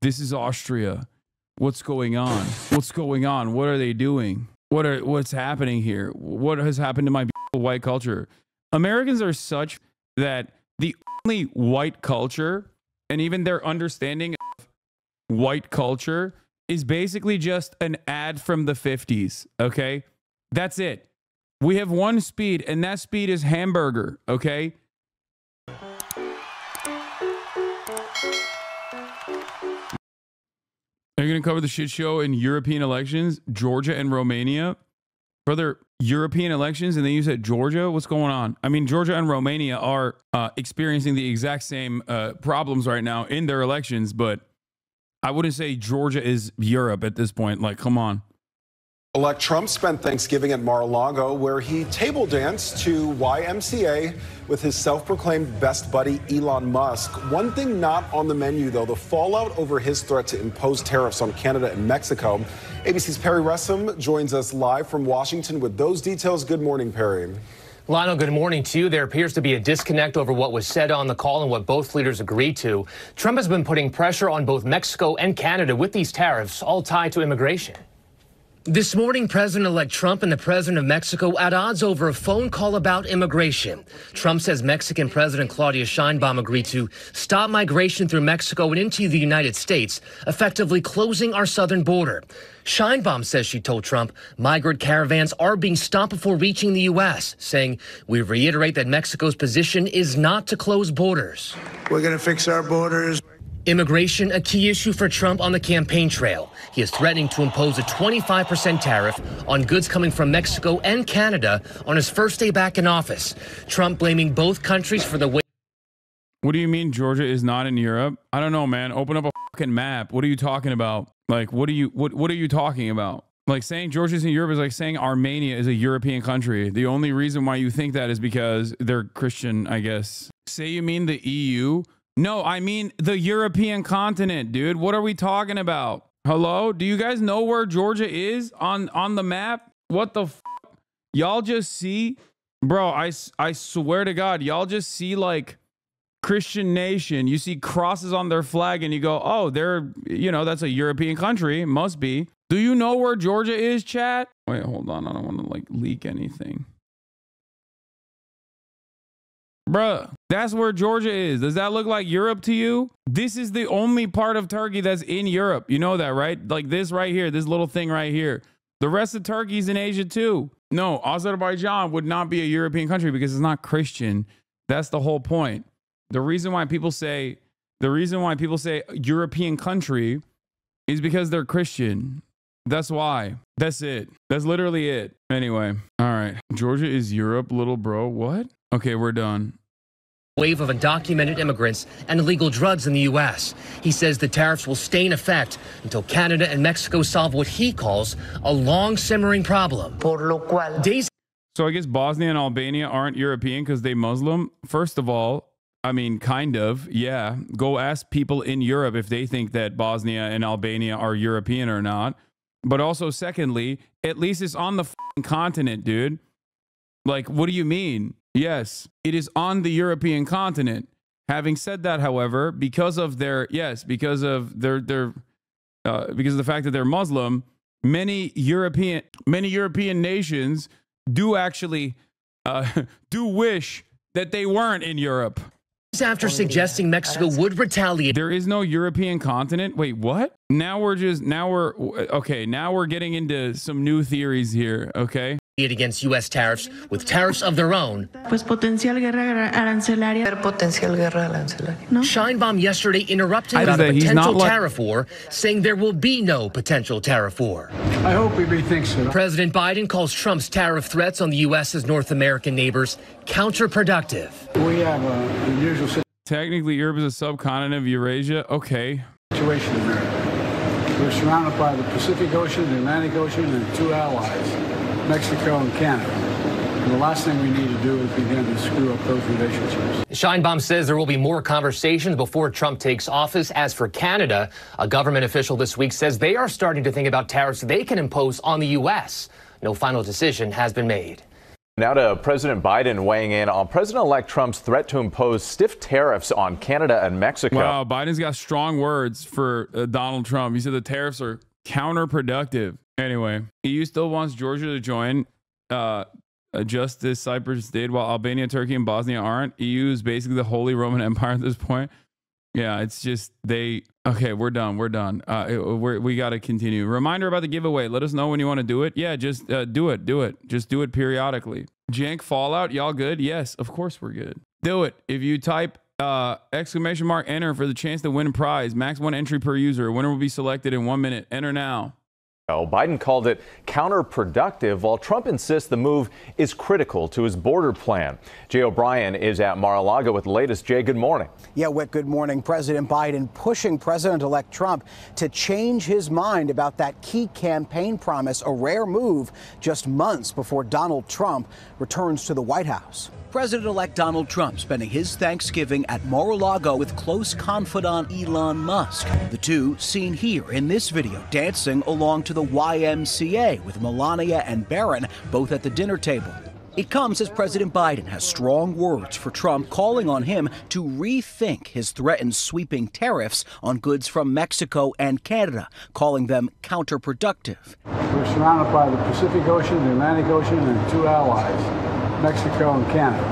This is Austria. What's going on? What's going on? What are they doing? What's happening here? What has happened to my beautiful white culture? Americans are such that the only white culture and even their understanding of white culture is basically just an ad from the 50s, okay? That's it. We have one speed, and that speed is hamburger, okay? Are you going to cover the shit show in European elections, Georgia and Romania? Brother, European elections, and then you said Georgia? What's going on? I mean, Georgia and Romania are experiencing the exact same problems right now in their elections, but I wouldn't say Georgia is Europe at this point. Like, come on. Elect Trump spent Thanksgiving at Mar-a-Lago, where he table danced to YMCA with his self-proclaimed best buddy, Elon Musk. One thing not on the menu, though, the fallout over his threat to impose tariffs on Canada and Mexico. ABC's Perry Ressam joins us live from Washington with those details. Good morning, Perry. Lionel, good morning to you. There appears to be a disconnect over what was said on the call and what both leaders agreed to. Trump has been putting pressure on both Mexico and Canada with these tariffs, all tied to immigration. This morning, President-elect Trump and the president of Mexico at odds over a phone call about immigration. Trump says Mexican President Claudia Sheinbaum agreed to stop migration through Mexico and into the United States, effectively closing our southern border. Sheinbaum says she told Trump migrant caravans are being stopped before reaching the U.S., saying, "We reiterate that Mexico's position is not to close borders. We're going to fix our borders." Immigration, a key issue for Trump on the campaign trail. He is threatening to impose a 25% tariff on goods coming from Mexico and Canada on his first day back in office. Trump blaming both countries for the way. What do you mean Georgia is not in Europe? I don't know, man. Open up a fucking map. What are you talking about? Like, what are you talking about? Like, saying Georgia's in Europe is like saying Armenia is a European country. The only reason why you think that is because they're Christian, I guess. Say you mean the EU? No, I mean the European continent, dude. What are we talking about? Hello? Do you guys know where Georgia is on the map? What the f? Y'all just see? Bro, I swear to God, y'all just see like Christian nation. You see crosses on their flag and you go, oh, they're, you know, that's a European country. Must be. Do you know where Georgia is, chat? Wait, hold on. I don't want to like leak anything. Bruh, that's where Georgia is. Does that look like Europe to you? This is the only part of Turkey that's in Europe. You know that, right? Like this right here, this little thing right here. The rest of Turkey's in Asia too. No, Azerbaijan would not be a European country because it's not Christian. That's the whole point. The reason why people say European country is because they're Christian. That's why. That's it. That's literally it. Anyway, all right. Georgia is Europe, little bro. What? Okay, we're done. Wave of undocumented immigrants and illegal drugs in the U.S. He says the tariffs will stay in effect until Canada and Mexico solve what he calls a long simmering problem. So I guess Bosnia and Albania aren't European because they Muslim. First of all, I mean, kind of, yeah. Go ask people in Europe if they think that Bosnia and Albania are European or not. But also, secondly, at least it's on the f***ing continent, dude. Like, what do you mean? Yes, it is on the European continent. Having said that, however, because of the fact that they're Muslim, many European nations do actually do wish that they weren't in Europe. After suggesting Mexico would retaliate. There is no European continent. Wait, what? Now we're getting into some new theories here, okay? Against U.S. tariffs with tariffs of their own. Sheinbaum yesterday interrupting about a potential tariff war, saying there will be no potential tariff war. I hope he rethinks it. President Biden calls Trump's tariff threats on the U.S.'s North American neighbors counterproductive. We have an unusual situation. Technically, Europe is a subcontinent of Eurasia. Okay. Situation in America. We're surrounded by the Pacific Ocean, the Atlantic Ocean, and two allies, Mexico and Canada. And the last thing we need to do is begin to screw up those relationships. Sheinbaum says there will be more conversations before Trump takes office. As for Canada, a government official this week says they are starting to think about tariffs they can impose on the U.S. No final decision has been made. Now to President Biden weighing in on President-elect Trump's threat to impose stiff tariffs on Canada and Mexico. Wow, Biden's got strong words for Donald Trump. He said the tariffs are counterproductive. Anyway, EU still wants Georgia to join, just as Cyprus did, while Albania, Turkey, and Bosnia aren't. EU is basically the Holy Roman Empire at this point. Yeah, it's just okay, we're done. We got to continue. Reminder about the giveaway. Let us know when you want to do it. Yeah, just do it. Just do it periodically. Jank Fallout, y'all good? Yes, of course we're good. Do it. If you type !enter for the chance to win a prize. Max 1 entry per user. Winner will be selected in 1 minute. Enter now. Biden called it counterproductive, while Trump insists the move is critical to his border plan. Jay O'Brien is at Mar-a-Lago with the latest. Jay, good morning. Yeah, Whit, good morning. President Biden pushing President-elect Trump to change his mind about that key campaign promise, a rare move just months before Donald Trump returns to the White House. President-elect Donald Trump spending his Thanksgiving at Mar-a-Lago with close confidant Elon Musk. The two seen here in this video dancing along to the YMCA with Melania and Barron both at the dinner table. It comes as President Biden has strong words for Trump, calling on him to rethink his threatened sweeping tariffs on goods from Mexico and Canada, calling them counterproductive. We're surrounded by the Pacific Ocean, the Atlantic Ocean, and two allies, Mexico and Canada.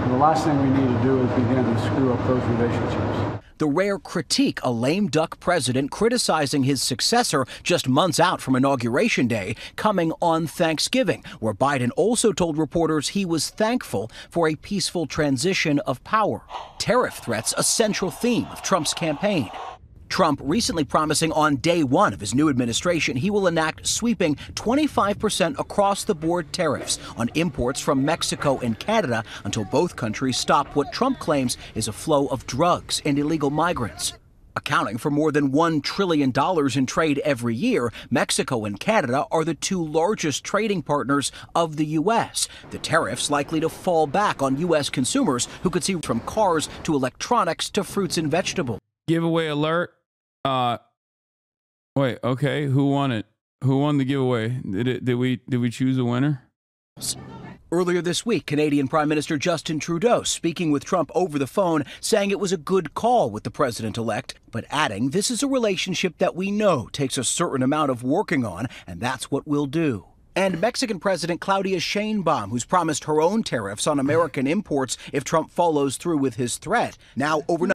And the last thing we need to do is begin to screw up those relationships. The rare critique, a lame duck president criticizing his successor just months out from Inauguration Day, coming on Thanksgiving, where Biden also told reporters he was thankful for a peaceful transition of power. Tariff threats, a central theme of Trump's campaign. Trump recently promising on day one of his new administration he will enact sweeping 25% across-the-board tariffs on imports from Mexico and Canada until both countries stop what Trump claims is a flow of drugs and illegal migrants. Accounting for more than $1 trillion in trade every year, Mexico and Canada are the two largest trading partners of the U.S. The tariffs likely to fall back on U.S. consumers who could see from cars to electronics to fruits and vegetables. Giveaway alert. Wait, okay. Who won it? Who won the giveaway? Did we choose a winner? Earlier this week, Canadian Prime Minister Justin Trudeau speaking with Trump over the phone, saying it was a good call with the president-elect, but adding this is a relationship that we know takes a certain amount of working on, and that's what we'll do. And Mexican President Claudia Sheinbaum, who's promised her own tariffs on American imports if Trump follows through with his threat. Now, overnight.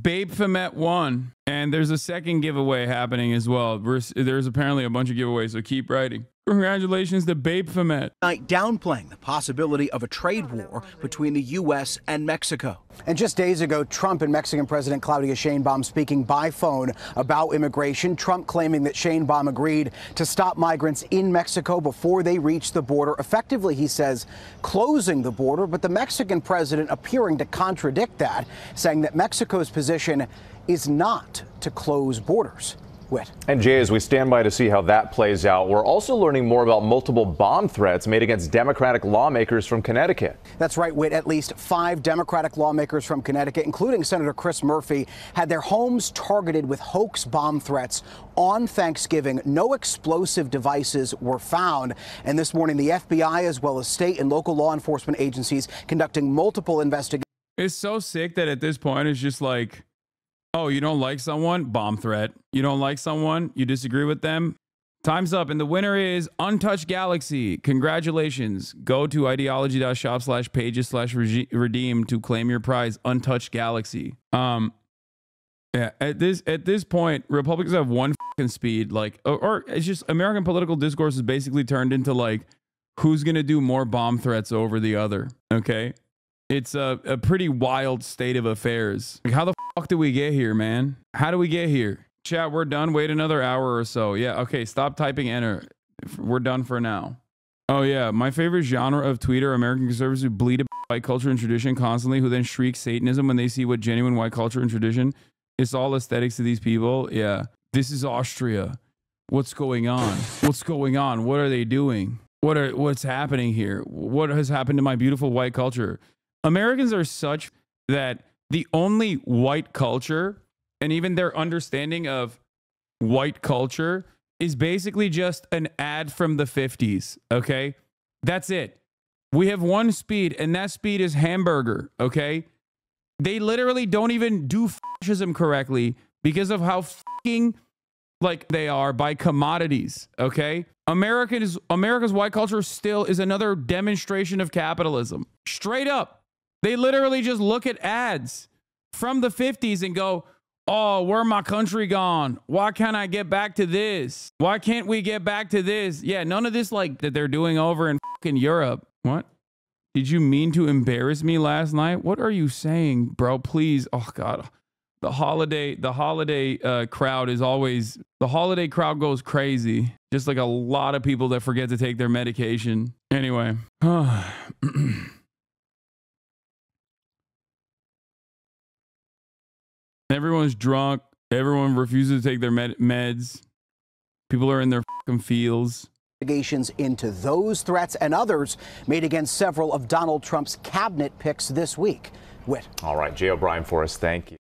Babe Famet won, and there's a second giveaway happening as well. There's apparently a bunch of giveaways, so keep writing. Congratulations to Babe Famet. Downplaying the possibility of a trade war between the U.S. and Mexico. And just days ago, Trump and Mexican President Claudia Sheinbaum speaking by phone about immigration. Trump claiming that Sheinbaum agreed to stop migrants in Mexico before they reach the border. Effectively, he says, closing the border. But the Mexican president appearing to contradict that, saying that Mexico's position is not to close borders. Whit. And Jay, as we stand by to see how that plays out, we're also learning more about multiple bomb threats made against Democratic lawmakers from Connecticut. That's right, Whit. At least 5 Democratic lawmakers from Connecticut, including Senator Chris Murphy, had their homes targeted with hoax bomb threats on Thanksgiving. No explosive devices were found. And this morning, the FBI, as well as state and local law enforcement agencies, conducting multiple investigations. It's so sick that at this point, it's just like, oh, you don't like someone? Bomb threat. You don't like someone? You disagree with them? Time's up. And the winner is Untouched Galaxy. Congratulations. Go to ideology.shop/pages/redeem to claim your prize, Untouched Galaxy. Yeah, at this point, Republicans have one fucking speed. Like, or it's just American political discourse is basically turned into like, who's going to do more bomb threats over the other? Okay. It's a pretty wild state of affairs. Like, how the fuck did we get here, man? How do we get here? Chat, we're done. Wait another hour or so. Yeah, okay, stop typing enter. We're done for now. Oh, yeah, my favorite genre of tweet are American conservatives who bleed about white culture and tradition constantly, who then shriek Satanism when they see what genuine white culture and tradition. It's all aesthetics to these people. Yeah, this is Austria. What's going on? What's going on? What are they doing? What's happening here? What has happened to my beautiful white culture? Americans are such that the only white culture and even their understanding of white culture is basically just an ad from the 50s. Okay, that's it. We have one speed, and that speed is hamburger, okay? They literally don't even do fascism correctly because of how fucking like they are by commodities, okay? America's white culture still is another demonstration of capitalism. Straight up. They literally just look at ads from the 50s and go, oh, where my country gone? Why can't I get back to this? Why can't we get back to this? Yeah, none of this like that they're doing over in fucking Europe. What? Did you mean to embarrass me last night? What are you saying, bro? Please. Oh, God. The holiday crowd is always, the holiday crowd goes crazy. Just like a lot of people that forget to take their medication. Anyway. Everyone's drunk. Everyone refuses to take their meds. People are in their fucking feels. Investigations into those threats and others made against several of Donald Trump's cabinet picks this week. Whit. All right, Jay O'Brien for us. Thank you.